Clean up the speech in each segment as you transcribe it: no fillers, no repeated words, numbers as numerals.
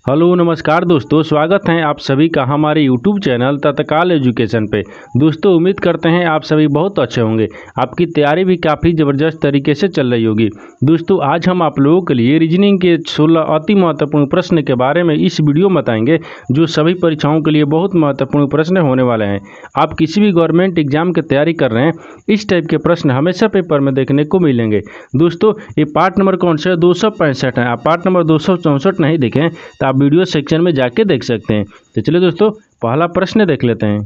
Hello नमस्कार दोस्तों, स्वागत है आप सभी का हमारे यूट्यूब चैनल तत्काल एजुकेशन पे। दोस्तों उम्मीद करते हैं आप सभी बहुत अच्छे होंगे। आपकी तैयारी भी काफ़ी ज़बरदस्त तरीके से चल रही होगी। दोस्तों आज हम आप लोगों के लिए रीजनिंग के 16 अति महत्वपूर्ण प्रश्न के बारे में इस वीडियो में बताएंगे, जो सभी परीक्षाओं के लिए बहुत महत्वपूर्ण प्रश्न होने वाले हैं। आप किसी भी गवर्नमेंट एग्जाम की तैयारी कर रहे हैं, इस टाइप के प्रश्न हमेशा पेपर में देखने को मिलेंगे। दोस्तों ये पार्ट नंबर कौन सा है? 265 है। आप पार्ट नंबर 264 नहीं देखें तो आप वीडियो सेक्शन में जाके देख सकते हैं। तो चलिए दोस्तों पहला प्रश्न देख लेते हैं।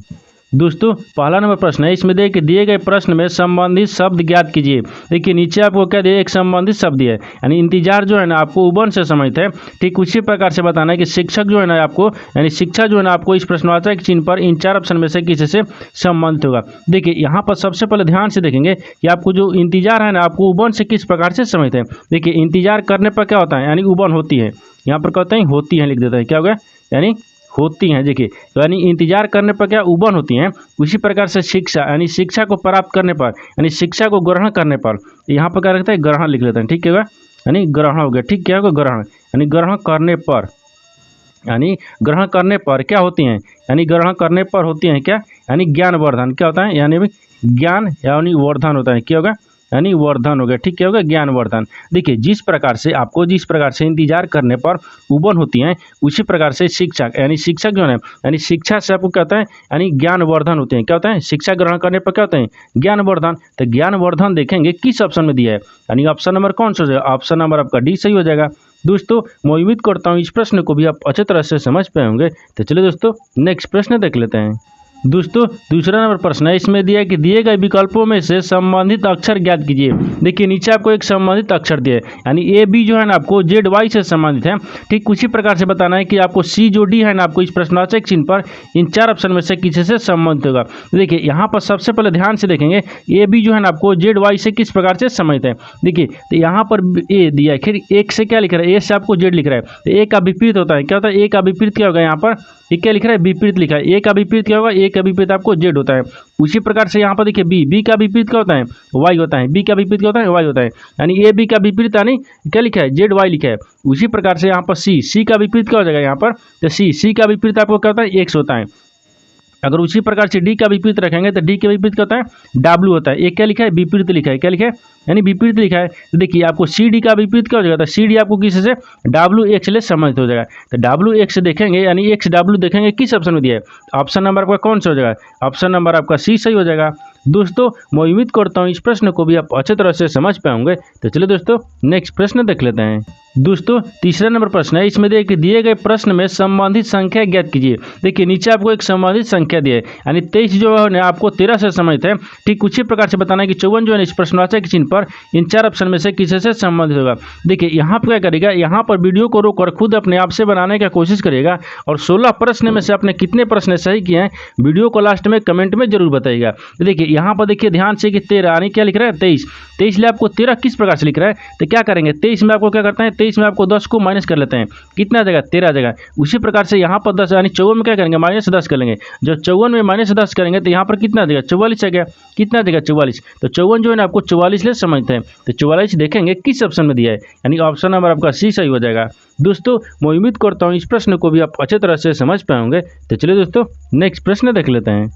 दोस्तों पहला नंबर प्रश्न है, इसमें देखिए दिए गए प्रश्न में संबंधित शब्द ज्ञात कीजिए। देखिए नीचे आपको क्या दिया, एक संबंधित शब्द है, यानी इंतजार जो है ना आपको उबन से समझते हैं। ठीक उसी प्रकार से बताना है कि शिक्षक जो है ना आपको, यानी शिक्षा जो है ना आपको इस प्रश्नवाचक चिन्ह पर इन चार ऑप्शन में से किसी से संबंधित होगा। देखिए यहाँ पर सबसे पहले ध्यान से देखेंगे कि आपको जो इंतजार है ना आपको उबन से किस प्रकार से समझते हैं। देखिए इंतजार करने पर क्या होता है, यानी उबन होती है। यहाँ पर कहते हैं होती है, लिख देते हैं, क्या होगा, यानी होती हैं। देखिए तो यानी इंतजार करने पर क्या उबन होती हैं। उसी प्रकार से शिक्षा, यानी शिक्षा को प्राप्त करने पर, यानी शिक्षा को ग्रहण करने पर, यहाँ पर क्या रखता है, ग्रहण लिख लेते हैं। ठीक है, यानी ग्रहण हो गया। ठीक, क्या होगा, ग्रहण, यानी ग्रहण करने पर, यानी ग्रहण करने पर क्या होती हैं, यानी ग्रहण करने पर होती हैं क्या, यानी ज्ञानवर्धन। क्या होता है, यानी ज्ञान यानी वर्धन होता है। क्या होगा, यानी वर्धन हो गया। ठीक, क्या होगा, ज्ञानवर्धन। देखिए जिस प्रकार से इंतजार करने पर उबन होती हैं, उसी प्रकार से शिक्षक, यानी शिक्षक जो है, यानी शिक्षा से आपको क्या होता है, यानी ज्ञानवर्धन होते हैं। क्या होता है, शिक्षा ग्रहण करने पर क्या होते हैं, ज्ञानवर्धन। तो ज्ञानवर्धन देखेंगे किस ऑप्शन में दिया है, यानी ऑप्शन नंबर कौन सा हो जाएगा, ऑप्शन नंबर आपका डी सही हो जाएगा। दोस्तों मैं उम्मीद करता हूँ इस प्रश्न को भी आप अच्छे तरह से समझ पाए होंगे। तो चलिए दोस्तों नेक्स्ट प्रश्न देख लेते हैं। दोस्तों दूसरा नंबर प्रश्न है, इसमें दिया है कि दिए गए विकल्पों में से संबंधित अक्षर ज्ञात कीजिए। देखिए नीचे आपको एक संबंधित अक्षर दिया है, यानी ए बी जो है ना आपको जेड वाई से संबंधित है। ठीक उसी प्रकार से बताना है कि आपको सी जो डी है ना आपको इस प्रश्नवाचक चिन्ह पर इन चार ऑप्शन में से किसी से संबंधित होगा। देखिए यहाँ पर सबसे पहले ध्यान से देखेंगे ए बी जो है ना आपको जेड वाई से किस प्रकार से संबंधित है। देखिए तो यहाँ पर ए दिया है, फिर एक से क्या लिख रहा है, ए से आपको जेड लिख रहा है। तो ए का विपरीत होता है, क्या होता है, ए का विपरीत क्या होगा, यहाँ पर ये क्या लिख रहा है, विपरीत लिखा है। ए का विपरीत क्या होगा, ए का विपरीत आपको जेड होता है। उसी प्रकार से यहाँ पर देखिए बी का विपरीत क्या होता है, वाई होता है। बी का विपरीत क्या होता है, वाई होता है, यानी ए बी का विपरीत यानी क्या लिखा है, जेड वाई लिखा है। उसी प्रकार से यहाँ पर सी का विपरीत क्या हो जाएगा, यहाँ पर तो सी का विपरीत आपको क्या होता है, एक्स होता है। अगर उसी प्रकार से डी का विपरीत रखेंगे तो डी के विपरीत क्या होता है, डब्ल्यू होता है। एक क्या लिखा है, विपरीत लिखा है। क्या लिखा है, यानी विपरीत लिखा है। तो देखिए आपको सी डी का विपरीत क्या हो जाएगा, तो सी डी आपको किसी से डब्ल्यू एक्स ले संबंधित हो जाएगा। तो डब्ल्यू एक्स देखेंगे, यानी एक्स डब्ल्यू देखेंगे किस ऑप्शन में दिया है, ऑप्शन नंबर आपका कौन सा हो जाएगा, ऑप्शन नंबर आपका सी सही हो जाएगा। दोस्तों मैं उम्मीद करता हूँ इस प्रश्न को भी आप अच्छे तरह से समझ पाएंगे। तो चलिए दोस्तों नेक्स्ट प्रश्न देख लेते हैं। दोस्तों तीसरा नंबर प्रश्न है, इसमें देखिए दिए गए प्रश्न में संबंधित संख्या ज्ञात कीजिए। देखिए नीचे आपको एक संबंधित संख्या दिया है, यानी 23 जो है आपको 13 से संबंधित है। ठीक उसी प्रकार से बताना है कि 54 जो है इस प्रश्नवाचक चिन्ह पर इन चार ऑप्शन में से किसी से संबंधित होगा। देखिए यहाँ पर क्या करेगा, यहाँ पर वीडियो को रोककर खुद अपने आप से बनाने की कोशिश करेगा और 16 प्रश्न में से आपने कितने प्रश्न सही किए हैं वीडियो को लास्ट में कमेंट में जरूर बताइएगा। देखिए यहाँ पर देखिए ध्यान से कि 13 यानी क्या लिख रहा है, 23 ले आपको 13 किस प्रकार से लिख रहा है, तो क्या करेंगे 23 में आपको क्या करते हैं, 23 में आपको 10 को माइनस कर लेते हैं, कितना जगह 13 जगह। उसी प्रकार से यहाँ पर 10 यानी 54 में क्या करेंगे, -10 कर लेंगे। जो 54 में -10 करेंगे तो यहाँ पर कितना जगह 44 आ गया, कितना जगह 44। तो 54 जो है ना आपको 44 ले समझते हैं। तो 44 देखेंगे किस ऑप्शन में दिया है, यानी ऑप्शन नंबर आपका सी सही हो जाएगा। दोस्तों मैं उम्मीद करता हूँ इस प्रश्न को भी आप अच्छे तरह से समझ पाएंगे। तो चलिए दोस्तों नेक्स्ट प्रश्न देख लेते हैं।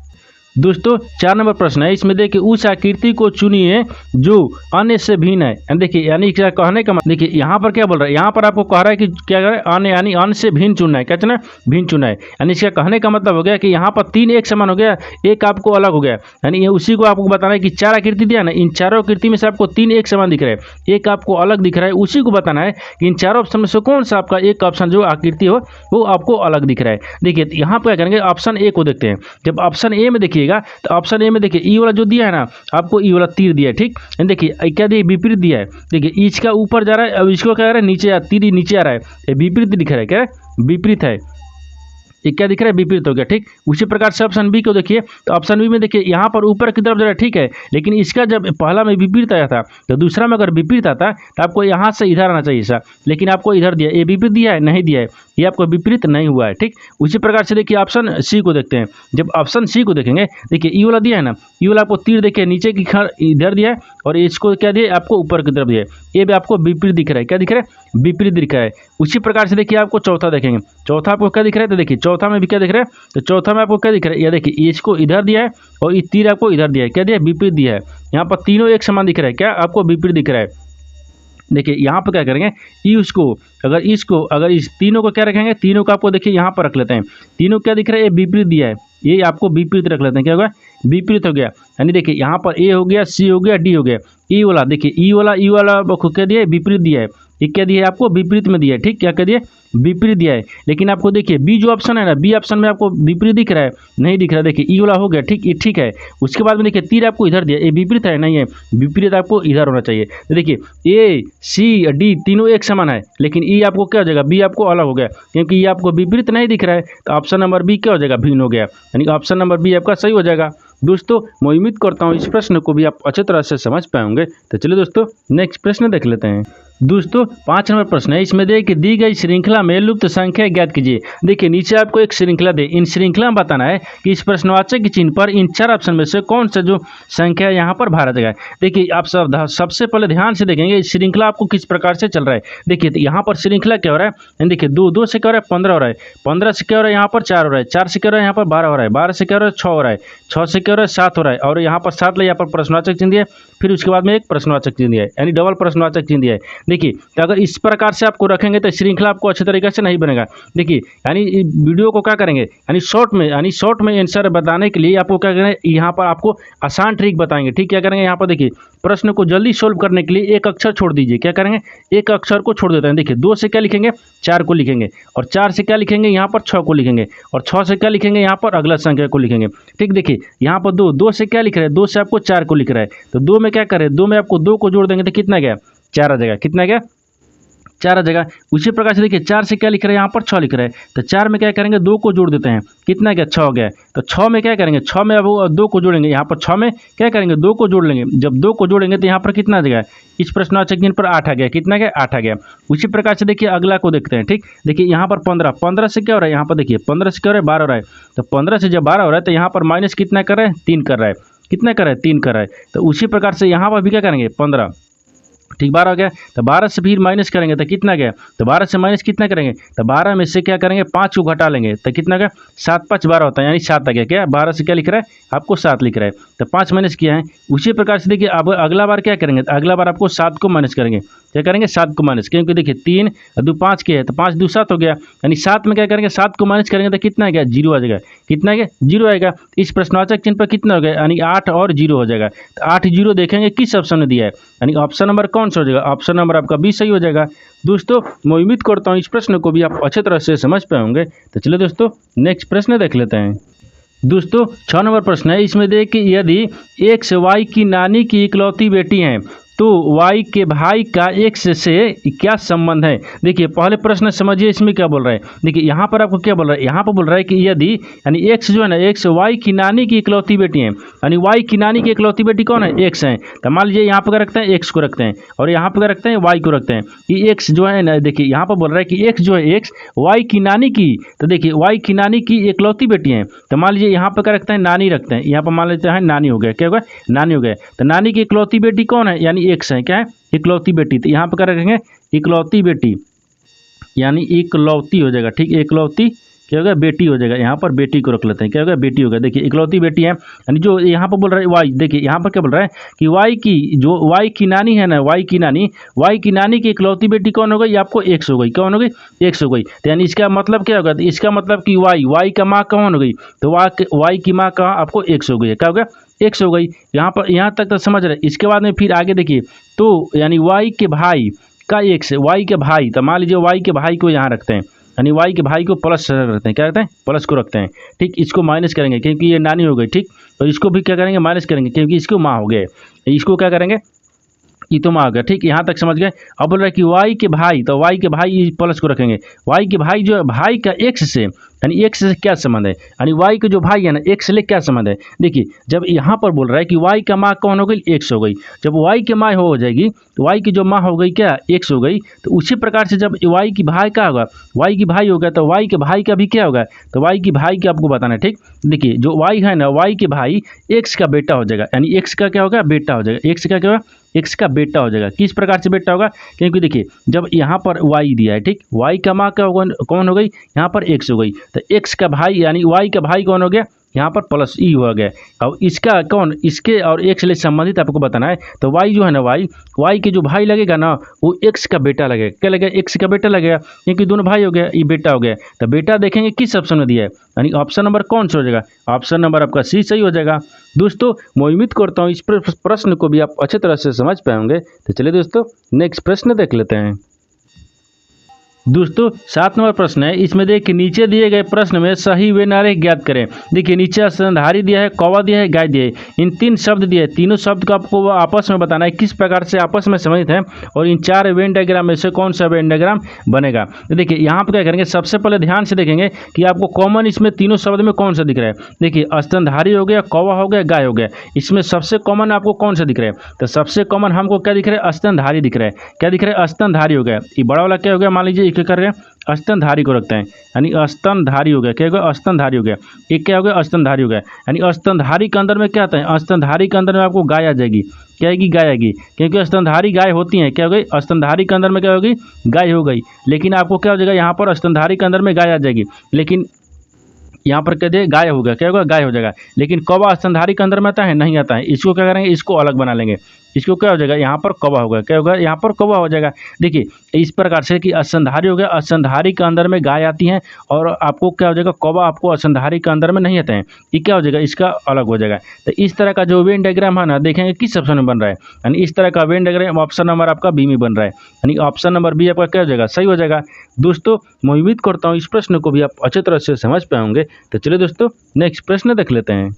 दोस्तों 4 नंबर प्रश्न है, इसमें देखिए उस आकृति को चुनिए जो अन्य से भिन्न है। देखिए यानी क्या कहने का मतलब, देखिए यहाँ पर क्या बोल रहा है, यहाँ पर आपको कह रहा है कि क्या करें, अन्य यानी अन्य से भिन्न चुनना है। क्या चुना है, भिन्न चुना है। यानी इसका कहने का मतलब हो गया कि यहाँ पर 3 एक समान हो गया, एक आपको अलग हो गया। यानी ये उसी को आपको बताना है कि 4 आकृति दिया ना, इन चारों आकृति में से आपको 3 एक समान दिख रहा है, एक आपको अलग दिख रहा है। उसी को बताना है कि इन चारों ऑप्शन में से कौन सा आपका एक ऑप्शन जो आकृति हो वो आपको अलग दिख रहा है। देखिए यहाँ पर क्या करेंगे, ऑप्शन ए को देखते हैं। जब ऑप्शन ए में देखिएगा तो ऑप्शन ए में देखिए ई वाला जो दिया है ना आपको, ई वाला तीर दिया है। ठीक देखिए क्या दिया, विपरीत दिया है। देखिए इसका ऊपर जा रहा है, अब इसको क्या कर रहा है, नीचे तीर नीचे आ रहा है, ये विपरीत दिख रहा है। क्या विपरीत है, ये क्या दिख रहा है, विपरीत हो गया। ठीक उसी प्रकार से ऑप्शन बी को देखिए, तो ऑप्शन बी में देखिए यहाँ पर ऊपर की तरफ जा रहा है, ठीक है, लेकिन इसका जब पहला में विपरीत आया था तो दूसरा में अगर विपरीत आता तो आपको यहाँ से इधर आना चाहिए था, लेकिन आपको इधर दिया, ये विपरीत दिया है, नहीं दिया है। ये आपको विपरीत नहीं हुआ है। ठीक, उसी प्रकार से देखिए ऑप्शन सी को देखते हैं। जब ऑप्शन सी को देखेंगे, देखिए ई वाला दिया है ना, ई वाला आपको तीर देखिए नीचे की इधर दिया है और इसको क्या दिया है आपको ऊपर की तरफ दिया है, ये भी आपको विपरीत दिख रहा है। क्या दिख रहा है? विपरीत दिख रहा है। उसी प्रकार से देखिए आपको चौथा देखेंगे, चौथा आपको क्या दिख रहा है? तो देखिए चौथा में भी क्या दिख रहा है? तो चौथा में आपको क्या दिख रहा है? ये देखिए इसको इधर दिया है और ये तीर आपको इधर दिया है। क्या दिया है? विपरीत दिया है। यहाँ पर तीनों एक समान दिख रहा है, क्या आपको विपरीत दिख रहा है। देखिए यहाँ पर क्या करेंगे, इसको अगर इस तीनों को क्या रखेंगे, तीनों को आपको देखिए यहाँ पर रख लेते हैं। तीनों क्या दिख रहा है? ये विपरीत दिया है, ये आपको विपरीत रख लेते हैं। क्या होगा? विपरीत हो गया। यानी देखिए यहाँ पर ए हो गया, सी हो गया, डी हो गया। ई वाला देखिए ई वाला आपको क्या दिया है? विपरीत दिया है। ये क्या दिया है आपको? विपरीत में दिया है। ठीक, क्या कह दिया? विपरीत दिया है। लेकिन आपको देखिए बी जो ऑप्शन है ना, बी ऑप्शन में आपको विपरीत दिख रहा है, नहीं दिख रहा है। देखिए ई वाला हो गया, ठीक, ये ठीक है। उसके बाद में देखिए तीर आपको इधर दिया, ये विपरीत है, नहीं है, विपरीत आपको इधर होना चाहिए। तो देखिए ए सी डी तीनों एक समान है, लेकिन ई आपको क्या हो जाएगा? बी आपको अलग हो गया, क्योंकि ये आपको विपरीत नहीं दिख रहा है। तो ऑप्शन नंबर बी क्या हो जाएगा? भिन्न हो गया, यानी ऑप्शन नंबर बी आपका सही हो जाएगा। दोस्तों मैं उम्मीद करता हूँ इस प्रश्न को भी आप अच्छी तरह से समझ पाएंगे। तो चलिए दोस्तों नेक्स्ट प्रश्न देख लेते हैं। दोस्तों 5 नंबर प्रश्न है, इसमें देखिए दी गई श्रृंखला में लुप्त संख्या ज्ञात कीजिए। देखिए नीचे आपको एक श्रृंखला दे, इन श्रृंखला में बताना है कि इस प्रश्नवाचक के चिन्ह पर इन 4 ऑप्शन में से कौन सा जो संख्या यहाँ पर भरा जाएगा। देखिए आप सबसे पहले ध्यान से देखेंगे इस श्रृंखला आपको किस प्रकार से चल रहा है। देखिए तो यहाँ पर श्रृंखला क्या हो रहा है, देखिए 2 से क्या हो रहा है? 15 हो रहा है, 15 से क्या हो रहा है? यहाँ पर 4 हो रहा है, 4 से क्या हो रहा है? यहाँ पर 12 हो रहा है, 12 से क्या हो रहा है? 6 हो रहा है, 6 से क्या हो रहा है? 7 हो रहा है, और यहाँ पर 7 यहाँ पर प्रश्नवाचक चिन्ह दिया है, फिर उसके बाद में एक प्रश्नवाचक चिन्ह दिया है, यानी डबल प्रश्नवाचक चिन्ह दिया है। देखिए तो अगर इस प्रकार से आपको रखेंगे तो श्रृंखला आपको अच्छे तरीके से नहीं बनेगा। देखिए यानी वीडियो को क्या करेंगे, यानी शॉर्ट में आंसर बताने के लिए आपको क्या करेंगे, यहाँ पर आपको आसान ट्रिक बताएंगे। ठीक, क्या करेंगे, यहाँ पर देखिए प्रश्न को जल्दी सोल्व करने के लिए एक अक्षर छोड़ दीजिए। क्या करेंगे? एक अक्षर को छोड़ देते हैं। देखिए 2 से क्या लिखेंगे? 4 को लिखेंगे, और 4 से क्या लिखेंगे? यहाँ पर 6 को लिखेंगे, और 6 से क्या लिखेंगे? यहाँ पर अगला संख्या को लिखेंगे। ठीक, देखिए यहाँ पर 2 से क्या लिख रहे हैं? 2 से आपको 4 को लिख रहा है, तो 2 में क्या करें? 2 में आपको 2 को जोड़ देंगे तो कितना गया? 4 आ जाएगा। कितना गया? 4 आ जाएगा। उसी प्रकार से देखिए 4 से क्या लिख रहे हैं? यहाँ पर 6 लिख रहे हैं, तो 4 में क्या करेंगे? 2 को जोड़ देते हैं, कितना गया? 6 हो गया। तो 6 में क्या करेंगे? 6 में अब 2 को जोड़ेंगे, यहाँ पर 6 में क्या करेंगे? 2 को जोड़ लेंगे। जब 2 को जोड़ेंगे तो यहाँ पर कितना आ जाएगा? इस प्रश्नवाचक चिन्ह पर 8 आ गया। कितना गया? 8 आ गया। उसी प्रकार से देखिए अगला को देखते हैं। ठीक, देखिए यहाँ पर 15 से क्या हो रहा है? यहाँ पर देखिए 15 से क्या हो रहा है? 12 हो रहा है, तो 15 से जब 12 हो रहा है तो यहाँ पर माइनस कितना कर रहा है? 3 कर रहा है। कितना कर रहा है? 3 कर रहा है। तो उसी प्रकार से यहाँ पर भी क्या करेंगे? 15, ठीक, 12 हो गया। तो 12 से फिर माइनस करेंगे तो कितना गया? तो 12 से माइनस कितना करेंगे? तो 12 में से क्या करेंगे? 5 को घटा लेंगे तो कितना गया? 7 5 12 होता है, यानी 7 आ गया। क्या 12 से क्या लिख रहा है? आपको 7 लिख रहा है, तो 5 माइनस किया है। उसी प्रकार से देखिए अब अगला बार क्या करेंगे? तो अगला बार आपको 7 को माइनस करेंगे। क्या करेंगे? 7 को माइनस, क्योंकि देखिए 3 2 5 के है, तो 5 2 7 हो गया, यानी 7 में क्या करेंगे? 7 को माइनस करेंगे तो कितना आ गया? 0 आ जाएगा। कितना आ गया? 0 आएगा। इस प्रश्नवाचक चिन्ह पर कितना हो गया? यानी 8 और 0 हो जाएगा। तो 8 0 देखेंगे किस ऑप्शन में दिया है, यानी ऑप्शन नंबर कौन सा हो जाएगा? ऑप्शन नंबर आपका बी सही हो जाएगा। दोस्तों मैं उम्मीद करता हूँ इस प्रश्न को भी आप अच्छे तरह से समझ पाए होंगे। तो चलिए दोस्तों नेक्स्ट प्रश्न देख लेते हैं। दोस्तों 6 नंबर प्रश्न है, इसमें देखिए यदि एक्स वाई की नानी की इकलौती बेटी हैं तो वाई के भाई का एक्स से क्या संबंध है। देखिए पहले प्रश्न समझिए इसमें क्या बोल रहा है। देखिए यहाँ पर आपको क्या बोल रहा है? यहाँ पर बोल रहा है कि यदि यानी एक्स जो है ना, एक्स वाई की नानी की इकलौती बेटी है, यानी वाई की नानी की इकलौती बेटी कौन है? एक्स है। तो मान लीजिए यहाँ पर क्या रखते हैं? एक्स को रखते हैं, और यहाँ पर क्या रखते हैं? वाई को रखते हैं। ये एक्स जो है ना, देखिए यहाँ पर बोल रहा है कि एक्स जो है एक्स वाई की नानी की, तो देखिए वाई की नानी की इकलौती बेटी है, तो मान लीजिए यहाँ पर क्या रखते हैं? नानी रखते हैं। यहाँ पर मान लेते हैं नानी हो गया। क्या होगा? नानी हो गया। तो नानी की इकलौती बेटी कौन है? यानी एक्स है। क्या है? इकलौती बेटी। तो यहाँ पर क्या रखेंगे? इकलौती बेटी, यानी इकलौती हो जाएगा। ठीक, इकलौती क्या होगा? बेटी हो जाएगा। यहाँ पर बेटी को रख लेते हैं। क्या होगा? बेटी होगा। देखिए इकलौती बेटी है, यानी जो यहाँ पर बोल रहा है वाई, देखिए यहाँ पर क्या बोल रहा है कि वाई की जो वाई की नानी है ना, वाई की नानी की इकलौती बेटी कौन हो गई? आपको एक्स हो गई। कौन हो गई? एक्स हो गई। तो यानी इसका मतलब क्या होगा? तो इसका मतलब कि वाई का माँ कौन हो गई? तो वाई की माँ कहाँ? आपको एक्स हो गई है। क्या होगा? एक्स हो गई। यहाँ तक तो समझ रहे। इसके बाद में फिर आगे देखिए, तो यानी वाई के भाई का एक्स, वाई के भाई, तो मान लीजिए वाई के भाई को यहाँ रखते हैं, यानी वाई के भाई को प्लस रखते हैं। क्या रखते हैं? प्लस को रखते हैं। ठीक, इसको माइनस करेंगे क्योंकि ये नानी हो गई। ठीक, और इसको भी क्या करेंगे? माइनस करेंगे क्योंकि इसको माँ हो गए। इसको क्या करेंगे? ये तो माँ हो गया। ठीक, यहाँ तक समझ गए। अब बोल रहा है कि वाई के भाई, तो वाई के भाई प्लस को रखेंगे। वाई के भाई जो है भाई का एक्स से, यानी एक्स से क्या संबंध है, यानी वाई के जो भाई है ना एक्स से क्या संबंध है। देखिए जब यहाँ पर बोल रहा है कि वाई का माँ कौन हो गई, एक्स हो गई। जब वाई की माँ हो जाएगी, वाई की जो माँ हो गई क्या, एक्स हो गई। तो उसी प्रकार से जब वाई की भाई क्या होगा, वाई की भाई हो गया, तो वाई के भाई का भी क्या होगा, तो वाई की भाई का आपको बताना है। ठीक, देखिए जो वाई है ना, वाई के भाई एक्स का बेटा हो जाएगा, यानी एक्स का क्या होगा, बेटा हो जाएगा। एक्स का क्या होगा, एक्स का बेटा हो जाएगा। किस प्रकार से बेटा होगा, क्योंकि देखिए जब यहाँ पर वाई दिया है, ठीक, वाई का माँ क्या होगा, कौन हो गई, यहाँ पर एक्स हो गई। तो एक्स का भाई यानी वाई का भाई कौन हो गया, यहाँ पर प्लस ई हो गया। अब इसका कौन, इसके और एक्स से संबंधित आपको बताना है। तो वाई जो है ना, वाई के जो भाई लगेगा ना वो एक्स का बेटा लगेगा। क्या लगेगा, एक्स का बेटा लगेगा, क्योंकि दोनों भाई हो गया, ये बेटा हो गया। तो बेटा देखेंगे किस ऑप्शन में दिया है, यानी ऑप्शन नंबर कौन सा हो जाएगा, ऑप्शन नंबर आपका सी सही हो जाएगा। दोस्तों मैं उम्मीद करता हूँ इस प्रश्न को भी आप अच्छे तरह से समझ पाएंगे। तो चलिए दोस्तों नेक्स्ट प्रश्न देख लेते हैं। दोस्तों 7 नंबर प्रश्न है, इसमें देखिए नीचे दिए गए प्रश्न में सही वे नारे ज्ञात करें। देखिए नीचे स्तनधारी दिया है, कौवा दिया है, गाय दिया है, इन 3 शब्द दिए हैं। तीनों शब्द को आपको आपस में बताना है किस प्रकार से आपस में संबंधित है, और इन 4 वेन डायग्राम में से कौन सा वेन डायग्राम बनेगा। तो देखिए यहाँ पर क्या करेंगे, सबसे पहले ध्यान से देखेंगे कि आपको कॉमन इसमें तीनों शब्द में कौन सा दिख रहा है। देखिए स्तनधारी हो गया, कौवा हो गया, गाय हो गया, इसमें सबसे कॉमन आपको कौन सा दिख रहा है। तो सबसे कॉमन हमको क्या दिख रहा है, स्तनधारी दिख रहा है। क्या दिख रहा है, स्तनधारी हो गया। ये बड़ा वाला क्या हो गया, मान लीजिए क्या कर रहे हैं, स्तनधारी को रखते हैं, यानी स्तनधारी हो गया। क्या होगा, स्तनधारी हो गया। एक क्या हो गया, स्तनधारी हो गया। यानी स्तनधारी के अंदर में क्या आता है, स्तनधारी के अंदर में आपको गाय आ जाएगी। क्या आएगी, गाय आएगी, क्योंकि स्तनधारी गाय होती हैं। क्या हो गई, स्तनधारी के अंदर में क्या होगी, गाय हो गई। लेकिन आपको क्या हो जाएगा, यहाँ पर स्तनधारी के अंदर में गाय आ जाएगी, लेकिन यहाँ पर कह दे गाय होगा। क्या होगा, गाय हो जाएगा। लेकिन कौवा स्तनधारी के अंदर में आता है, नहीं आता है। इसको क्या करेंगे, इसको अलग बना लेंगे। इसको क्या हो जाएगा, यहाँ पर कौवा होगा। क्या होगा, यहाँ पर कौवा हो जाएगा। देखिए इस प्रकार से कि स्तनधारी हो गया, स्तनधारी के अंदर में गाय आती हैं, और आपको क्या हो जाएगा, कौवा आपको स्तनधारी के अंदर में नहीं आते हैं। ये क्या हो जाएगा, इसका अलग हो जाएगा। तो इस तरह का जो वेन डायग्राम है ना, देखेंगे किस ऑप्शन में बन रहा है, यानी इस तरह का वेन डायग्राम ऑप्शन नंबर आपका बी में बन रहा है, यानी ऑप्शन नंबर बी आपका क्या हो जाएगा, सही हो जाएगा। दोस्तों मैं उम्मीद करता हूँ इस प्रश्न को भी आप अच्छे तरह से समझ पाएंगे। तो चलिए दोस्तों नेक्स्ट प्रश्न देख लेते हैं।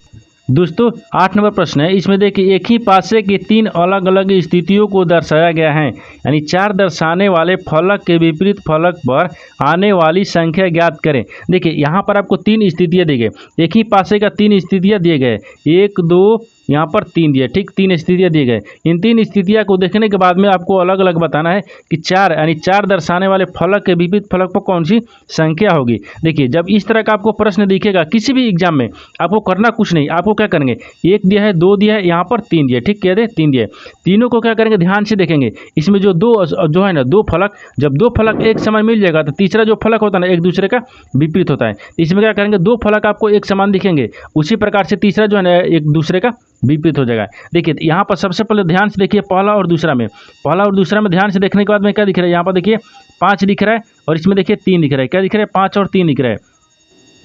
दोस्तों 8 नंबर प्रश्न है, इसमें देखिए एक ही पासे की 3 अलग अलग स्थितियों को दर्शाया गया है, यानी 4 दर्शाने वाले फलक के विपरीत फलक पर आने वाली संख्या ज्ञात करें। देखिए यहाँ पर आपको 3 स्थितियाँ दी गई, एक ही पासे का 3 स्थितियाँ दिए गए, 1 2 यहाँ पर 3 दिए, ठीक, 3 स्थितियाँ दिए गए। इन 3 स्थितियाँ को देखने के बाद में आपको अलग अलग बताना है कि 4 यानी 4 दर्शाने वाले फलक के विपरीत फलक पर कौन सी संख्या होगी। देखिए जब इस तरह का आपको प्रश्न दिखेगा किसी भी एग्जाम में, आपको करना कुछ नहीं, आपको क्या करेंगे, 1 दिया है, 2 दिया है, यहाँ पर 3 दिया, ठीक, कह दे 3 दिया है। तीनों को क्या करेंगे, ध्यान से देखेंगे। इसमें जो जो है ना 2 फलक, जब 2 फलक एक समान मिल जाएगा तो तीसरा जो फलक होता है ना एक दूसरे का विपरीत होता है। इसमें क्या करेंगे, 2 फलक आपको एक समान दिखेंगे, उसी प्रकार से तीसरा जो है ना एक दूसरे का विपरीत हो जाएगा। देखिए यहाँ पर सबसे पहले ध्यान से देखिए, पहला और दूसरा में ध्यान से देखने के बाद में क्या दिख रहा है, यहाँ पर देखिए 5 दिख रहा है, और इसमें देखिए 3 दिख रहा है। क्या दिख रहा है, 5 और 3 दिख रहा है।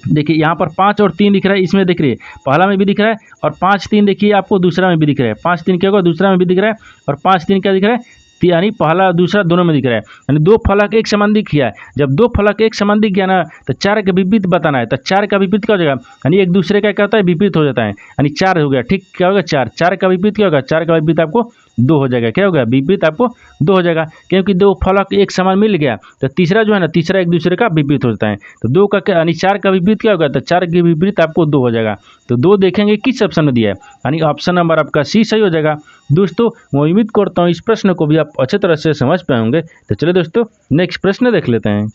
देखिए यहाँ पर 5 और 3 दिख रहा है, इसमें दिख रही है, पहला में भी दिख रहा है, और 5 3 देखिए आपको दूसरा में भी दिख रहा है। 5 3 क्या होगा, दूसरा में भी दिख रहा है, और 5 3 क्या दिख रहा है, यानी पहला दूसरा दोनों में दिख रहा है। यानी 2 फलक एक समान दिख गया है। जब 2 फलक एक समान दिख गया ना, तो 4 का विपरीत बताना है। तो 4 का विपरीत क्या हो जाएगा, यानी एक दूसरे का क्या होता है, विपरीत हो जाता है, यानी 4 हो गया, ठीक, क्या होगा 4 का विपरीत क्या होगा, 4 का विपरीत आपको 2 हो जाएगा। क्या होगा, विपरीत आपको 2 हो जाएगा, क्योंकि 2 फलक एक समान मिल गया, तो तीसरा जो है ना, तीसरा एक दूसरे का विपरीत होता है। तो 2 का क्या, यानी 4 का विपरीत क्या होगा, तो 4 के विपरीत आपको 2 हो जाएगा। तो 2 देखेंगे किस ऑप्शन में दिया है, यानी ऑप्शन नंबर आपका सी सही हो जाएगा। दोस्तों मैं उम्मीद करता हूँ इस प्रश्न को भी आप अच्छे तरह से समझ पाएंगे। तो चलिए दोस्तों नेक्स्ट प्रश्न देख लेते हैं।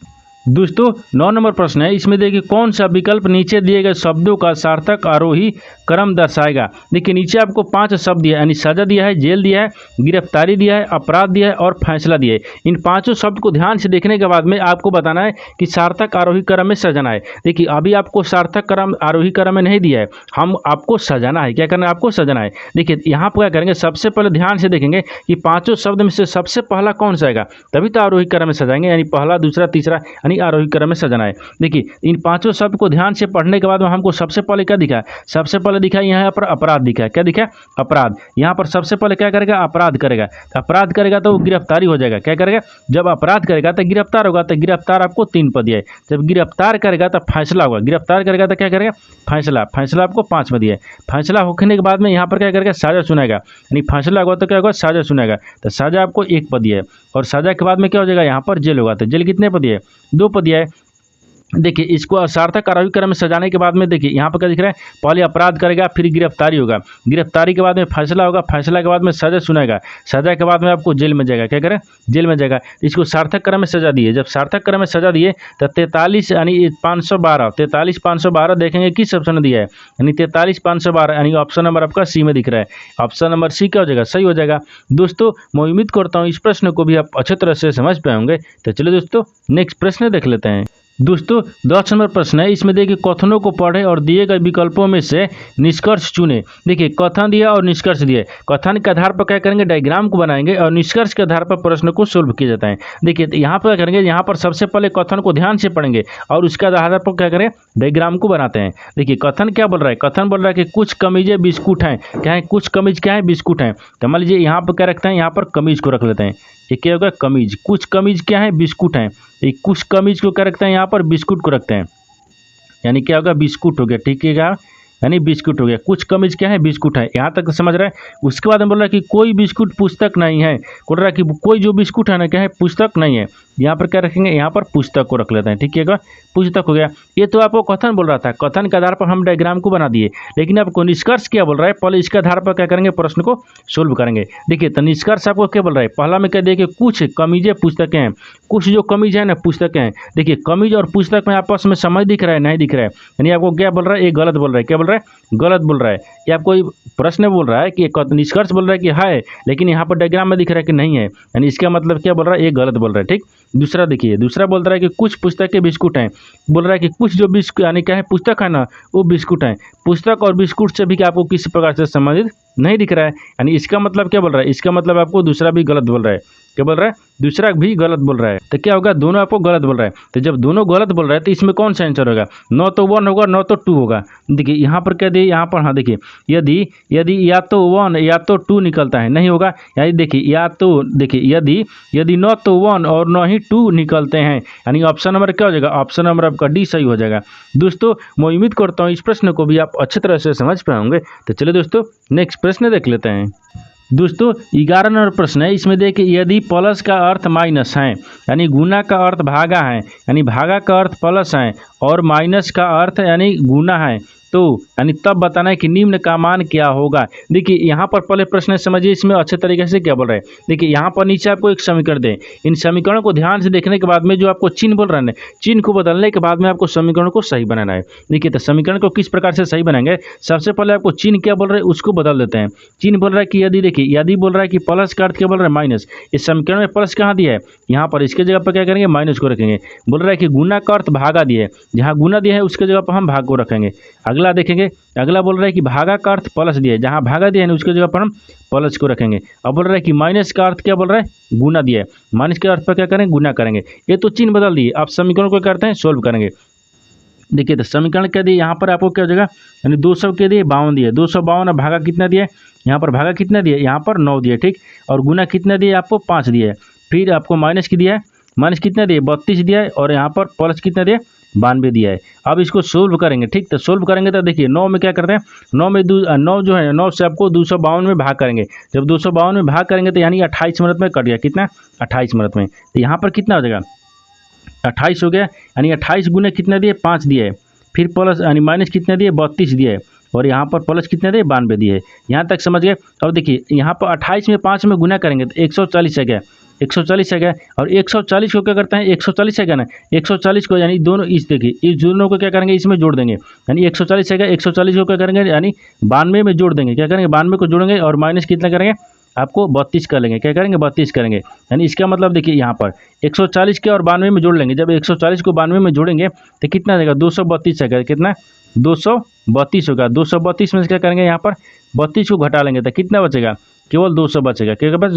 दोस्तों 9 नंबर प्रश्न है, इसमें देखिए कौन सा विकल्प नीचे दिए गए शब्दों का सार्थक आरोही क्रम दर्शाएगा। देखिए नीचे आपको 5 शब्द दिया है, यानी सजा दिया है, जेल दिया है, गिरफ्तारी दिया है, अपराध दिया है, और फैसला दिया है। इन 5 शब्द को ध्यान से देखने के बाद में आपको बताना है कि सार्थक आरोही क्रम में सजाना है। देखिए अभी आपको सार्थक क्रम आरोही क्रम में नहीं दिया है, हम आपको सजाना है। क्या करना है, आपको सजाना है। देखिए यहाँ पर क्या करेंगे, सबसे पहले ध्यान से देखेंगे कि 5 शब्द में से सबसे पहला कौन सा आएगा, तभी तो आरोही क्रम में सजाएंगे, यानी पहला दूसरा तीसरा आरोही क्रम में सजाना है। देखिए इन 5 शब्द को ध्यान से पढ़ने के बाद में हमको सबसे पहले क्या दिखा, सबसे पहले दिखा यहाँ पर अपराध दिखा। क्या दिखा, अपराध। यहाँ पर सबसे पहले क्या करेगा, अपराध करेगा। अपराध करेगा तो गिरफ्तारी हो जाएगा। क्या करेगा, जब अपराध करेगा तो गिरफ्तार होगा, तो गिरफ्तार आपको 3 पद दिया है। जब गिरफ्तार करेगा तो फैसला होगा, गिरफ्तार करेगा तो क्या करेगा, फैसला। फैसला आपको 5 में दिया है। फैसला होने के बाद में यहाँ पर क्या करेगा, साजा सुनाएगा, यानी फैसला होगा तो क्या होगा, साजा सुनाएगा, तो साजा आपको 1 पद दिया है। और साजा के बाद में क्या हो जाएगा, यहाँ पर जेल होगा, तो जेल कितने पद दिया है, 2 पद दिया है। देखिए इसको सार्थक आरोही क्रम में सजाने के बाद में देखिए यहाँ पर क्या दिख रहा है, पहले अपराध करेगा, फिर गिरफ्तारी होगा, गिरफ्तारी के बाद में फैसला होगा, फैसला के बाद में सजा सुनेगा, सजा के बाद में आपको जेल में जाएगा, क्या करें, जेल में जाएगा। इसको सार्थक क्रम में सजा दिए, जब सार्थक क्रम में सजा दिए तो 43 यानी 512, 43,512 देखेंगे किस ऑप्शन में दिया है, यानी 43,512 यानी ऑप्शन नंबर आपका सी में दिख रहा है। ऑप्शन नंबर सी क्या हो जाएगा, सही हो जाएगा। दोस्तों मैं उम्मीद करता हूँ इस प्रश्न को भी आप अच्छे तरह से समझ पाए होंगे। तो चलिए दोस्तों नेक्स्ट प्रश्न देख लेते हैं। दोस्तों 10 नंबर प्रश्न है, इसमें देखिए कथनों को पढ़े और दिए गए विकल्पों में से निष्कर्ष चुने। देखिए कथन दिया और निष्कर्ष दिए, कथन के आधार पर क्या करेंगे, डायग्राम को बनाएंगे और निष्कर्ष के आधार पर प्रश्न को सोल्व किया जाता है। देखिए यहाँ पर क्या करेंगे, यहाँ पर सबसे पहले कथन को ध्यान से पढ़ेंगे और उसके आधार पर क्या करें, डायग्राम को बनाते हैं। देखिए कथन क्या बोल रहा है, कथन बोल रहा है कि कुछ कमीजें बिस्कुट हैं, क्या है, कुछ कमीज क्या है, बिस्कुट हैं। तो मान लीजिए यहाँ पर क्या रखते हैं, यहाँ पर कमीज को रख लेते हैं, ये क्या होगा, कमीज, कुछ कमीज क्या है, बिस्कुट हैं। ये कुछ कमीज को क्या रखते हैं, यहाँ पर बिस्कुट को रखते हैं, यानी क्या होगा, बिस्कुट हो गया, ठीक है, यानी बिस्कुट हो गया, कुछ कमीज क्या है, बिस्कुट है, यहाँ तक समझ रहे हैं। उसके बाद में बोल रहा है कि कोई बिस्कुट पुस्तक नहीं है, बोल रहा है कि कोई जो बिस्कुट है ना क्या है, पुस्तक नहीं है। यहाँ पर क्या रखेंगे, यहाँ पर पुस्तक को रख लेते हैं, ठीक है, पुस्तक हो गया। ये तो आपको कथन बोल रहा था, कथन के आधार पर हम डायग्राम को बना दिए, लेकिन आपको निष्कर्ष क्या बोल रहा है, पहले इसके आधार पर क्या करेंगे, प्रश्न को सोल्व करेंगे। देखिए तो निष्कर्ष आपको क्या बोल रहा है, पहला में क्या देखिए, कुछ कमीजें पुस्तकें हैं, कुछ जो कमीज है ना पुस्तकें हैं। देखिए कमीज और पुस्तक में आपस में समय दिख रहा है, नहीं दिख रहा है, यानी आपको क्या बोल रहा है, ये गलत बोल रहा है, क्या बोल रहा है, गलत बोल रहा है। ये आपको प्रश्न बोल रहा है कि निष्कर्ष बोल रहा है कि है, लेकिन यहाँ पर डायग्राम में दिख रहा है कि नहीं है, यानी इसका मतलब क्या बोल रहा है, ये गलत बोल रहा है, ठीक। दूसरा देखिए, दूसरा बोल रहा है कि कुछ पुस्तकें बिस्कुट हैं, बोल रहा है कि कुछ जो बिस्कुट यानी क्या है, पुस्तक है ना वो बिस्कुट हैं। पुस्तक और बिस्कुट से भी क्या आपको किसी प्रकार से संबंधित नहीं दिख रहा है, यानी इसका मतलब क्या बोल रहा है, इसका मतलब आपको दूसरा भी गलत बोल रहा है, क्या बोल रहा है, दूसरा भी गलत बोल रहा है। तो क्या होगा, दोनों आपको गलत बोल रहा है। तो जब दोनों गलत बोल रहा है तो इसमें कौन सा आंसर होगा, न तो 1 होगा न तो 2 होगा। देखिए यहाँ पर क्या दिए, यहाँ पर हाँ देखिए, यदि यदि या तो 1 या तो 2 निकलता है, नहीं होगा, यानी देखिए या तो देखिए यदि न तो 1 और न ही 2 निकलते हैं, यानी ऑप्शन नंबर क्या हो जाएगा, ऑप्शन नंबर आपका डी सही हो जाएगा। दोस्तों मैं उम्मीद करता हूँ इस प्रश्न को भी आप अच्छी तरह से समझ पाएंगे। तो चलिए दोस्तों नेक्स्ट प्रश्न देख लेते हैं। दोस्तों 11 नंबर प्रश्न है, इसमें देखिए यदि प्लस का अर्थ माइनस है, यानी गुना का अर्थ भागा है, यानी भागा का अर्थ प्लस है और माइनस का अर्थ यानी गुना है, तो यानी तब बताना है कि निम्न का मान क्या होगा। देखिए यहाँ पर पहले प्रश्न समझिए, इसमें अच्छे तरीके से क्या बोल रहे हैं। देखिए यहाँ पर नीचे आपको एक समीकरण दें, इन समीकरणों को ध्यान से देखने के बाद में जो आपको चिन्ह बोल रहे हैं, चिन्ह को बदलने के बाद में आपको समीकरण को सही बनाना है। देखिए तो समीकरण को किस प्रकार से सही बनाएंगे, सबसे पहले आपको चिन्ह क्या बोल रहे हैं उसको बदल देते हैं। चिन्ह बोल रहा है कि यदि, देखिए यदि बोल रहा है कि प्लस का अर्थ क्या बोल रहा है, माइनस। इस समीकरण में प्लस कहाँ दिया है, यहाँ पर, इसके जगह पर क्या करेंगे, माइनस को रखेंगे। बोल रहा है कि गुना का अर्थ भागा दिया है, जहाँ गुना दिया है उसके जगह पर हम भाग को रखेंगे। अगला देखेंगे, अगला बोल रहा है कि भागा का अर्थ प्लस दिया है, जहाँ भागा दिया है उसके जगह पर हम प्लस को रखेंगे। अब बोल रहा है कि माइनस का अर्थ क्या बोल रहा है, गुना दिया है, माइनस के अर्थ पर क्या करेंगे, गुना करेंगे। ये तो चिन्ह बदल दिए, अब समीकरण को करते हैं सोल्व करेंगे। देखिए तो समीकरण क्या दिए, यहाँ पर आपको क्या हो जाएगा, यानी 200 के दिए 52 दिए, 252 भागा कितना दिया है, यहाँ पर भागा कितना दिया, यहाँ पर 9 दिए, ठीक। और गुना कितना दिए, आपको 5 दिया है। फिर आपको माइनस की दिया है, माइनस कितना दिया, 32 दिया है, और यहाँ पर प्लस कितना दिया, 92 दिया है। अब इसको सोल्व करेंगे, ठीक। तो सोल्व करेंगे तो देखिए 9 में क्या करते हैं, 9 में 9 जो है 9 से आपको 252 में भाग करेंगे। जब 252 में भाग करेंगे तो यानी 28 मिनट में कट गया, कितना, 28 मिनट में। तो यहाँ पर कितना हो जाएगा, 28 हो गया, यानी 28 गुने कितना दिए, 5 दिए है। फिर प्लस यानी माइनस कितना दिए, 32 दिए है, और यहाँ पर प्लस कितना दिए, 92 दिए है। यहाँ तक समझ गए। और देखिए यहाँ पर 28 में 5 में गुना करेंगे तो 140 है गया, 140 है गया। और 140 को क्या करते हैं, 140 है गया ना, 140 को यानी दोनों इस देखिए इस दोनों को क्या करेंगे, इसमें जोड़ देंगे, यानी 140 है गया, 140 को क्या करेंगे, यानी 92 में जोड़ देंगे, क्या करेंगे, 92 को जोड़ेंगे और माइनस कितना करेंगे, आपको 32 कर लेंगे, क्या करेंगे, 32 करेंगे। यानी इसका मतलब देखिए यहाँ पर 140 के और 92 में जोड़ लेंगे। जब 140 को 92 में जोड़ेंगे तो कितना देगा, 232 है, कितना, 232 होगा। 232 में से क्या करेंगे, यहाँ पर 32 को घटा लेंगे तो कितना बचेगा, केवल 200 बचेगा, क्या बस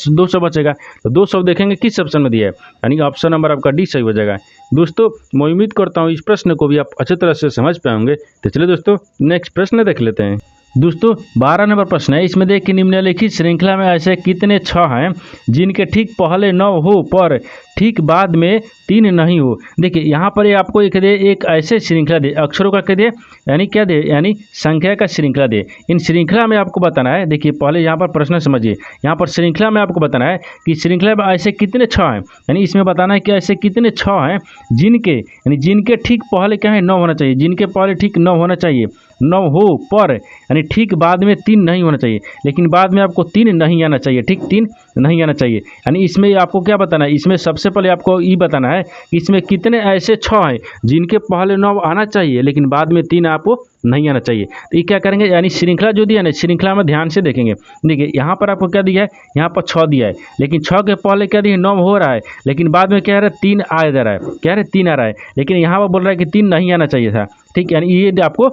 200 बचेगा। तो 200 देखेंगे किस ऑप्शन में दिया है, यानी ऑप्शन नंबर आपका डी सही हो जाएगा। दोस्तों मैं उम्मीद करता हूँ इस प्रश्न को भी आप अच्छी तरह से समझ पाएंगे। तो चलिए दोस्तों नेक्स्ट प्रश्न देख लेते हैं। दोस्तों 12 नंबर प्रश्न है, इसमें देख कि निम्नलिखित श्रृंखला में ऐसे कितने 6 हैं जिनके ठीक पहले 9 हो पर ठीक बाद में 3 नहीं हो। देखिए यहाँ पर ये आपको एक ऐसे श्रृंखला दे, अक्षरों का कह दे, यानी क्या दे, यानी संख्या का श्रृंखला दे। इन श्रृंखला में आपको बताना है, देखिए पहले यहाँ पर प्रश्न समझिए, यहाँ पर श्रृंखला में आपको बताना है कि श्रृंखला में ऐसे कितने 6 हैं, यानी इसमें बताना है कि ऐसे कितने 6 हैं जिनके ठीक पहले क्या है 9 होना चाहिए, जिनके पहले ठीक 9 होना चाहिए, 9 हो पर यानी ठीक बाद में 3 नहीं होना चाहिए, लेकिन बाद में आपको 3 नहीं आना चाहिए, ठीक 3 नहीं आना चाहिए। यानी इसमें आपको क्या बताना है, इसमें सबसे पहले आपको ये बताना है कि इसमें कितने ऐसे 6 हैं जिनके पहले 9 आना चाहिए लेकिन बाद में 3 आपको नहीं आना चाहिए। तो ये क्या करेंगे, यानी श्रृंखला जो दिया है ना, श्रृंखला में ध्यान से देखेंगे। देखिए यहाँ पर आपको क्या दिया है, यहाँ पर 6 दिया है, लेकिन 6 के पहले क्या दिया 9 हो रहा है, लेकिन बाद में क्या आ रहा है 3 आ जा रहा है, क्या है 3 आ रहा है, लेकिन यहाँ पर बोल रहा है कि 3 नहीं आना चाहिए था, ठीक। यानी ये आपको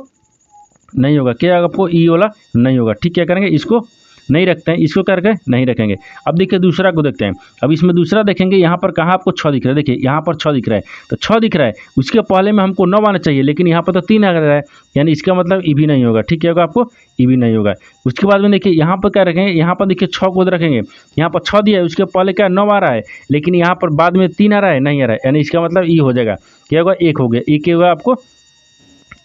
नहीं होगा, क्या आपको ई वाला नहीं होगा, ठीक। क्या करेंगे, इसको नहीं रखते हैं, इसको करके नहीं रखेंगे। अब देखिए दूसरा को देखते हैं। अब इसमें दूसरा देखेंगे, यहाँ पर कहाँ आपको 6 दिख रहा है, देखिए यहाँ पर 6 दिख रहा है, तो 6 दिख रहा है, उसके पहले में हमको 9 आना चाहिए, लेकिन यहाँ पर तो 3 आ रहा है, यानी इसका मतलब ई भी नहीं होगा, ठीक। क्या होगा, आपको ई भी नहीं होगा। उसके बाद में देखिए यहाँ पर क्या रखेंगे, यहाँ पर देखिए 6 को रखेंगे, यहाँ पर 6 दिया है, उसके पहले क्या 9 आ रहा है, लेकिन यहाँ पर बाद में 3 आ रहा है, नहीं आ रहा है, यानी इसका मतलब ई हो जाएगा। क्या होगा, 1 हो गया, ई क्या होगा आपको,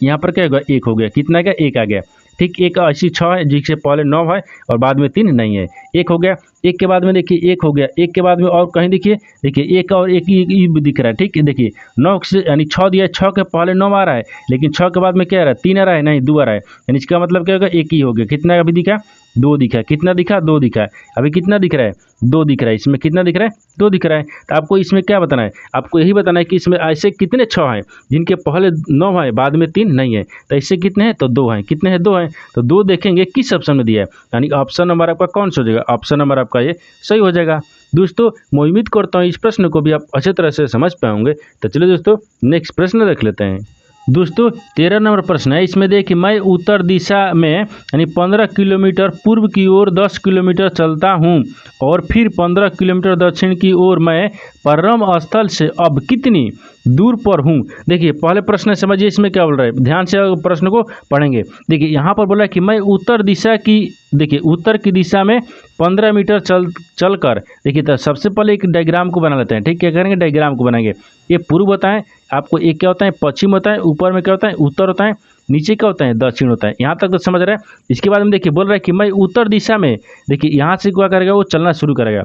यहाँ पर क्या होगा 1 हो गया, कितना गया 1 आ गया, ठीक। एक ऐसी 6 है जिससे पहले 9 है और बाद में 3 नहीं है, 1 हो गया। 1 के बाद में देखिए 1 हो गया, 1 के बाद में और कहीं देखिए 1 और 1 ही दिख रहा है, ठीक है। देखिए 9 से यानी 6 दिया है, 6 के पहले 9 आ रहा है, लेकिन 6 के बाद में क्या आ रहा है 3 आ रहा है, नहीं 2 आ रहा है, यानी इसका मतलब क्या होगा 1 ही हो गया। कितना अभी दिखा, 2 दिखा, कितना दिखा 2 दिखा, अभी कितना दिख रहा है 2 दिख रहा है, इसमें कितना दिख रहा है 2 दिख रहा है। तो आपको इसमें क्या बताना है, आपको यही बताना है कि इसमें ऐसे कितने 6 हैं जिनके पहले 9 है बाद में 3 नहीं है, तो इससे कितने हैं तो 2 हैं, कितने हैं 2 हैं, तो 2 देखेंगे किस ऑप्शन में दिया है, यानी ऑप्शन नंबर आपका कौन सा हो जाएगा, ऑप्शन नंबर आपका ये सही हो जाएगा। दोस्तों मैं उम्मीद करता हूँ इस प्रश्न को भी आप अच्छे तरह से समझ पाएंगे। तो चलिए दोस्तों नेक्स्ट प्रश्न देख लेते हैं। दोस्तों 13 नंबर प्रश्न है, इसमें देखिए मैं उत्तर दिशा में यानी 15 किलोमीटर पूर्व की ओर 10 किलोमीटर चलता हूं और फिर 15 किलोमीटर दक्षिण की ओर मैं परम स्थल से अब कितनी दूर पर हूं। देखिए पहले प्रश्न समझिए, इसमें क्या बोल रहा है, ध्यान से प्रश्न को पढ़ेंगे। देखिए यहाँ पर बोला है कि मैं उत्तर दिशा की, देखिए उत्तर की दिशा में 15 मीटर चल कर, देखिए तो सबसे पहले एक डायग्राम को बना लेते हैं, ठीक। क्या करेंगे, डायग्राम को बनाएंगे। ये पूर्व होता है, आपको एक क्या होता है पश्चिम होता है, ऊपर में क्या होता है उत्तर होता है, नीचे क्या होता है दक्षिण होता है। यहाँ तक तो समझ रहे हैं। इसके बाद में देखिए बोल रहा है कि मैं उत्तर दिशा में, देखिए यहाँ से क्या करेगा, वो चलना शुरू करेगा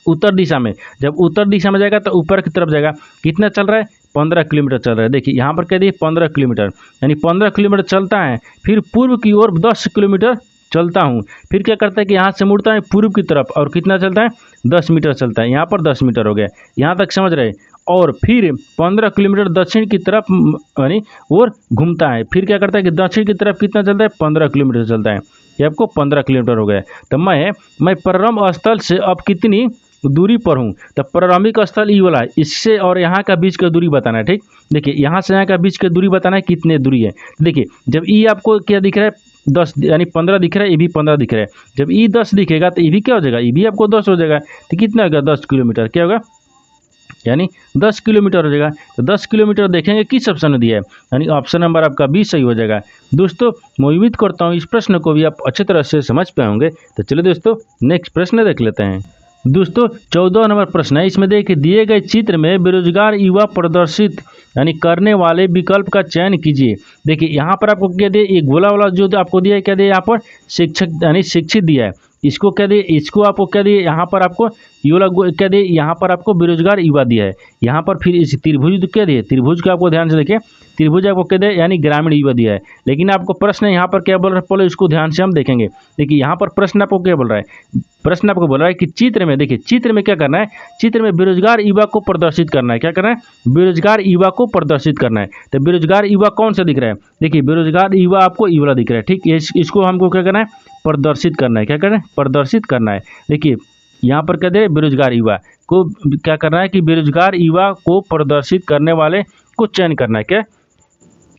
उत्तर दिशा में। जब उत्तर दिशा में जाएगा तो ऊपर की तरफ जाएगा, कितना चल रहा है 15 किलोमीटर चल रहा है। देखिए यहाँ पर कह दिए 15 किलोमीटर, यानी 15 किलोमीटर चलता है, फिर पूर्व की ओर 10 किलोमीटर चलता हूँ, फिर क्या करता है कि यहाँ से मुड़ता है पूर्व की तरफ और कितना चलता है 10 मीटर चलता है, यहाँ पर 10 मीटर हो गया, यहाँ तक समझ रहे। और फिर 15 किलोमीटर दक्षिण की तरफ यानी और घूमता है, फिर क्या करता है कि दक्षिण की तरफ कितना चलता है 15 किलोमीटर चलता है, ये आपको 15 किलोमीटर हो गया। तो मैं प्रारंभ स्थल से अब कितनी दूरी पर हूँ, तो प्रारंभिक स्थल ई वाला है, इससे और यहाँ का बीच का दूरी बताना है, ठीक। देखिए यहाँ से यहाँ का बीच का दूरी बताना है कितने दूरी है। देखिए जब ई आपको क्या दिख रहा है 10 यानी 15 दिख रहा है, ये भी 15 दिख रहा है, जब ई 10 दिखेगा तो ये भी क्या हो जाएगा, ये भी आपको 10 हो जाएगा, तो कितना होगा 10 किलोमीटर, क्या होगा यानी 10 किलोमीटर हो जाएगा। तो 10 किलोमीटर देखेंगे किस ऑप्शन में दिया है, यानी ऑप्शन नंबर आपका बी सही हो जाएगा। दोस्तों मैं उम्मीद करता हूँ इस प्रश्न को भी आप अच्छी तरह से समझ पाए होंगे। तो चलिए दोस्तों नेक्स्ट प्रश्न देख लेते हैं। दोस्तों 14 नंबर प्रश्न है, इसमें देखिए दिए गए चित्र में बेरोजगार युवा प्रदर्शित यानी करने वाले विकल्प का चयन कीजिए। देखिए यहाँ पर आपको क्या दिया, एक गोला वाला जो आपको दिया है क्या दिया, यहाँ पर शिक्षक यानी शिक्षित दिया है, इसको क्या दिए, इसको आपको क्या दिए, यहाँ पर आपको ये वाला क्या दिए, यहाँ पर आपको बेरोजगार युवा दिया है, यहाँ पर फिर इस त्रिभुज क्या दिए, त्रिभुज को आपको ध्यान से देखिए, त्रिभुज आपको क्या दिया यानी ग्रामीण युवा दिया है। लेकिन आपको प्रश्न यहाँ पर क्या बोल रहा है, पहले इसको ध्यान से हम देखेंगे। देखिए यहाँ पर प्रश्न आपको क्या बोल रहा है, प्रश्न आपको बोल रहा है कि चित्र में, देखिए चित्र में क्या करना है, चित्र में बेरोजगार युवा को प्रदर्शित करना है, क्या करना है बेरोजगार युवा को प्रदर्शित करना है। तो बेरोजगार युवा कौन सा दिख रहा है, देखिए बेरोजगार युवा आपको ये वाला दिख रहा है, ठीक। इसको हमको क्या करना है प्रदर्शित करना है, क्या करना है प्रदर्शित करना है। देखिए यहाँ पर क्या दे बेरोजगार युवा को क्या करना है कि बेरोजगार युवा को प्रदर्शित करने वाले को चयन करना है, क्या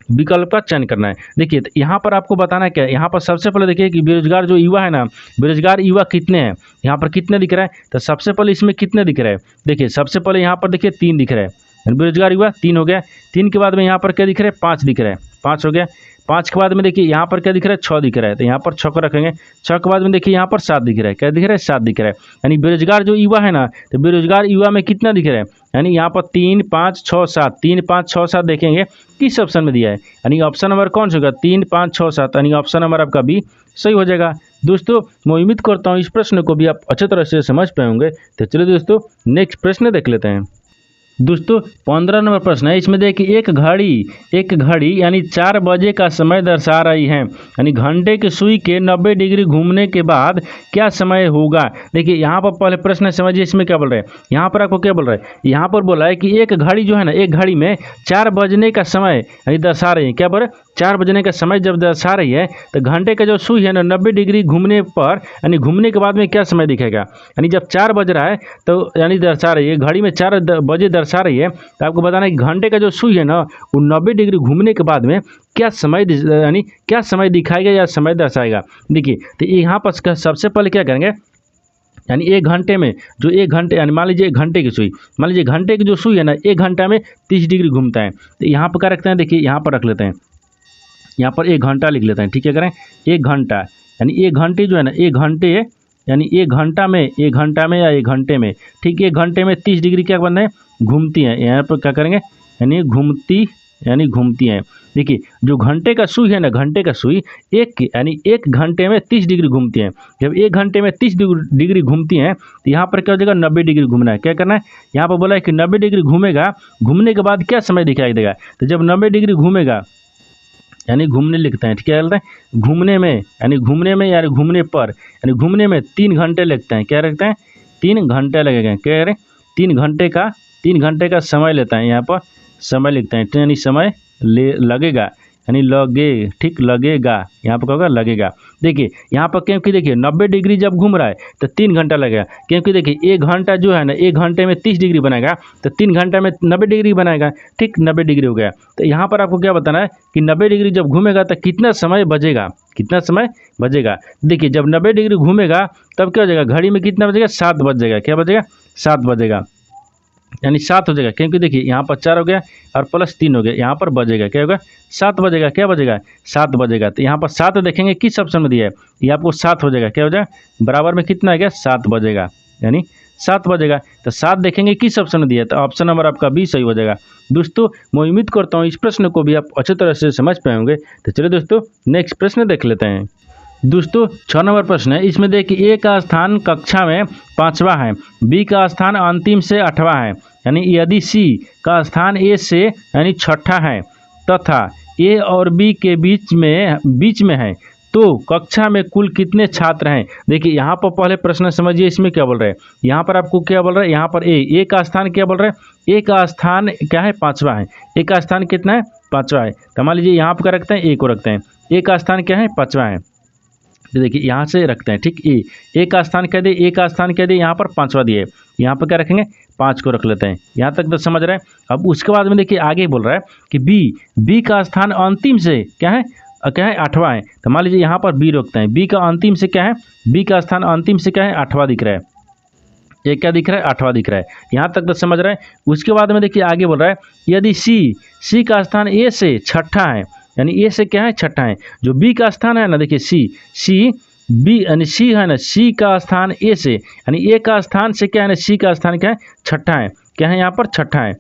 विकल्प का चयन करना है। देखिए तो यहाँ पर आपको बताना है क्या, यहाँ पर सबसे पहले देखिए कि बेरोजगार जो युवा है ना, बेरोजगार युवा कितने हैं, यहाँ पर कितने दिख रहा है, तो सबसे पहले इसमें कितने दिख रहा है, देखिए सबसे पहले यहाँ पर देखिए 3 दिख रहा है, बेरोजगार युवा 3 हो गया। 3 के बाद में यहाँ पर क्या दिख रहा है 5 दिख रहा है, 5 हो गया। 5 के बाद में देखिए यहाँ पर क्या दिख रहा है, 6 दिख रहा है, तो यहाँ पर 6 को रखेंगे। 6 के बाद में देखिए यहाँ पर 7 दिख रहा है, क्या दिख रहा है, 7 दिख रहा है। यानी बेरोजगार जो युवा है ना, तो बेरोजगार युवा में कितना दिख रहा है, यानी यहाँ पर 3 5 6 7, 3 5 6 7 देखेंगे किस ऑप्शन में दिया है, यानी ऑप्शन नंबर कौन सा होगा, 3 5 6 7, यानी ऑप्शन नंबर आपका बी सही हो जाएगा। दोस्तों मैं उम्मीद करता हूँ इस प्रश्न को भी आप अच्छे तरह से समझ पाए होंगे। तो चलिए दोस्तों नेक्स्ट प्रश्न देख लेते हैं। दोस्तों 15 नंबर प्रश्न है, इसमें देखिए एक घड़ी यानी 4 बजे का समय दर्शा रही है, यानी घंटे की सुई के 90 डिग्री घूमने के बाद क्या समय होगा। देखिए यहाँ पर पहले प्रश्न समझिए, इसमें क्या बोल रहे हैं, यहाँ पर आपको क्या बोल रहा है, यहाँ पर बोला है कि एक घड़ी जो है ना, एक घड़ी में 4 बजने का समय यानी दर्शा रही है, क्या बोल रहे हैं, 4 बजने का समय जब दर्शा रही है तो घंटे का जो सुई है ना 90 डिग्री घूमने पर यानी घूमने के बाद में क्या समय दिखेगा, यानी जब 4 बज रहा है तो यानी दर्शा रही है, घड़ी में 4 बजे दर्शा रही है, तो आपको बताना है कि घंटे का जो सुई है ना वो 90 डिग्री घूमने के बाद में क्या समय यानी क्या समय दिखाएगा या समय दर्शाएगा। देखिए तो यहाँ पर सबसे पहले क्या करेंगे, यानी एक घंटे में जो एक घंटे यानी मान लीजिए एक घंटे की सुई, मान लीजिए घंटे की जो सुई है ना 1 घंटा में 30 डिग्री घूमता है, तो यहाँ पर क्या रखते हैं, देखिए यहाँ पर रख लेते हैं, यहाँ पर 1 घंटा लिख लेते हैं, ठीक है, करें 1 घंटा यानी 1 घंटे जो है ना 1 घंटे यानी 1 घंटा में या 1 घंटे में, ठीक 1 घंटे में 30 डिग्री क्या बनना है, घूमती हैं। यहाँ पर क्या करेंगे, यानी घूमती हैं। देखिए जो घंटे का सुई है ना, घंटे का सुई यानी 1 घंटे में 30 डिग्री घूमती हैं। जब 1 घंटे में 30 डिग्री घूमती हैं तो यहाँ पर क्या हो जाएगा, 90 डिग्री घूमना है, क्या करना है, यहाँ पर बोला है कि 90 डिग्री घूमेगा, घूमने के बाद क्या समय दिखाई देगा, तो जब 90 डिग्री घूमेगा यानी घूमने लिखते हैं, ठीक है, बोलते हैं घूमने में यानी घूमने पर यानी घूमने में 3 घंटे लगते हैं, क्या रखते हैं, 3 घंटे लगेगा, क्या करें 3 घंटे का समय लेता है, यहाँ पर समय लिखते हैं, यानी समय लगेगा यानी ठीक लगेगा, यहाँ पर क्या होगा, लगेगा। देखिए यहाँ पर क्योंकि देखिए 90 डिग्री जब घूम रहा है तो 3 घंटा लगेगा, क्योंकि देखिए 1 घंटा जो है ना 1 घंटे में 30 डिग्री बनाएगा तो 3 घंटा में 90 डिग्री बनाएगा, ठीक 90 डिग्री हो गया। तो यहाँ पर आपको क्या बताना है कि 90 डिग्री जब घूमेगा तो कितना समय बजेगा। देखिए जब 90 डिग्री घूमेगा तब क्या हो जाएगा, घड़ी में कितना बजेगा, 7 बज जाएगा, क्या बजेगा, 7 बजेगा, यानी 7 हो जाएगा, क्योंकि देखिए यहाँ पर 4 हो गया और प्लस 3 हो गया, यहाँ पर बजेगा, क्या होगा, 7 बजेगा, क्या बजेगा, 7 बजेगा। तो यहाँ पर 7 देखेंगे किस ऑप्शन में दिया है, ये आपको 7 हो जाएगा, क्या हो जाएगा, बराबर में कितना आ गया, 7 बजेगा, यानी 7 बजेगा। तो 7 देखेंगे किस ऑप्शन में दिया है, तो ऑप्शन नंबर आपका बी सही हो जाएगा। दोस्तों मैं उम्मीद करता हूँ इस प्रश्न को भी आप अच्छे तरह से समझ पाए होंगे। तो चलिए दोस्तों नेक्स्ट प्रश्न देख लेते हैं। दोस्तों 6 नंबर प्रश्न है, इसमें देखिए ए का स्थान कक्षा में 5वां है, बी का स्थान अंतिम से 8वां है, यानी यदि सी का स्थान ए से यानी 6ठा है तथा ए और बी के बीच में है तो कक्षा में कुल कितने छात्र हैं। देखिए यहाँ पर पहले प्रश्न समझिए, इसमें क्या बोल रहे हैं, यहाँ पर आपको क्या बोल रहे हैं, यहाँ पर ए का स्थान क्या बोल रहे हैं, ए का स्थान क्या है, 5वां है, ए का स्थान कितना है, 5वां है। तो मान लीजिए यहाँ पर क्या रखते हैं, ए को रखते हैं, ए का स्थान क्या है, 5वां है, तो देखिए यहाँ से रखते हैं, ठीक ए का स्थान कह दे, ए का स्थान कह दे, यहाँ पर 5वां दिए, यहाँ पर क्या रखेंगे, 5 को रख लेते हैं, यहाँ तक तो समझ रहे हैं। अब उसके बाद में देखिए आगे बोल रहा है कि बी का स्थान अंतिम से क्या है 8वां है, तो मान लीजिए यहाँ पर बी रखते हैं, बी का अंतिम से क्या है, बी का स्थान अंतिम से क्या है, 8वां दिख रहा है, ये क्या दिख रहा है, 8वां दिख रहा है, यहाँ तक तो समझ रहे हैं। उसके बाद में देखिए आगे बोल रहा है यदि सी का स्थान ए से 6ठा है, यानी ए से क्या है, 6ठा है, जो बी का स्थान है ना, देखिए सी बी यानी सी है ना, सी का स्थान ए से यानी ए का स्थान से क्या है ना, सी का स्थान क्या है, 6ठा है, क्या है यहाँ पर 6ठा है,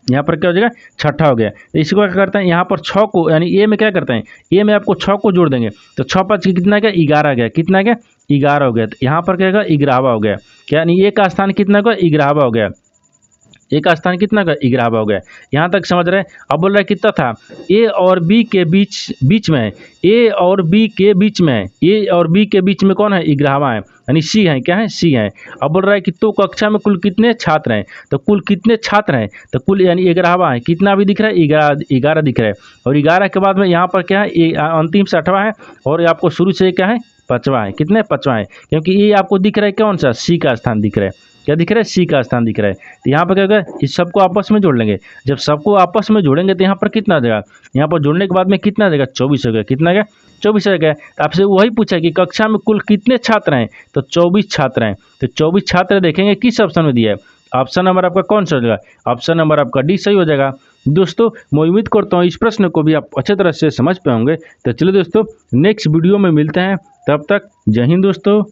यहाँ पर क्या हो जाएगा, 6ठा हो गया। तो इसको क्या करते हैं, यहाँ पर 6 को यानी ए में क्या करते हैं, ए में आपको 6 को जोड़ देंगे तो 6 5 कितना गया, 11 गया, कितना गया, 11 हो गया। तो यहाँ पर क्या होगा, 11वां हो गया, क्या यानी ए का स्थान कितना का, 11वां हो गया, ए का स्थान कितना का, 11वां हो गया। यहाँ तक समझ रहे हैं। अब बोल रहा है कि तथा ए और बी के बीच में है, ए और बी के बीच में है, ए और बी के बीच में कौन है, 11वां है, यानी सी है, क्या है, सी है। अब बोल रहा है कि तो कक्षा में कुल कितने छात्र हैं, तो कुल कितने छात्र हैं, तो कुल यानी 11वां है, कितना भी दिख रहा है, 11 दिख रहा है, और 11 के बाद में यहाँ पर क्या है, अंतिम से 8वां है, और आपको शुरू से क्या है, 5वां है, कितने 5वां है, क्योंकि ये आपको दिख रहा है कौन सा, सी का स्थान दिख रहा है, क्या दिख रहा है, सी का स्थान दिख रहा है। तो यहाँ पर क्या होगा, इस सबको आपस में जोड़ लेंगे, जब सबको आपस में जोड़ेंगे तो यहाँ पर कितना आ जाएगा, यहाँ पर जोड़ने के बाद में कितना आ जाएगा, 24 हो गया, कितना गया, 24 हो गया। तो आपसे वही पूछा कि कक्षा में कुल कितने छात्र हैं, तो 24 छात्र हैं। तो 24 छात्र देखेंगे किस ऑप्शन में दिया है, ऑप्शन नंबर आपका कौन सा हो जाएगा? ऑप्शन नंबर आपका डी सही हो जाएगा। दोस्तों मैं उम्मीद करता हूँ इस प्रश्न को भी आप अच्छे तरह से समझ पाएंगे। तो चलिए दोस्तों नेक्स्ट वीडियो में मिलते हैं, तब तक जय हिंद दोस्तों।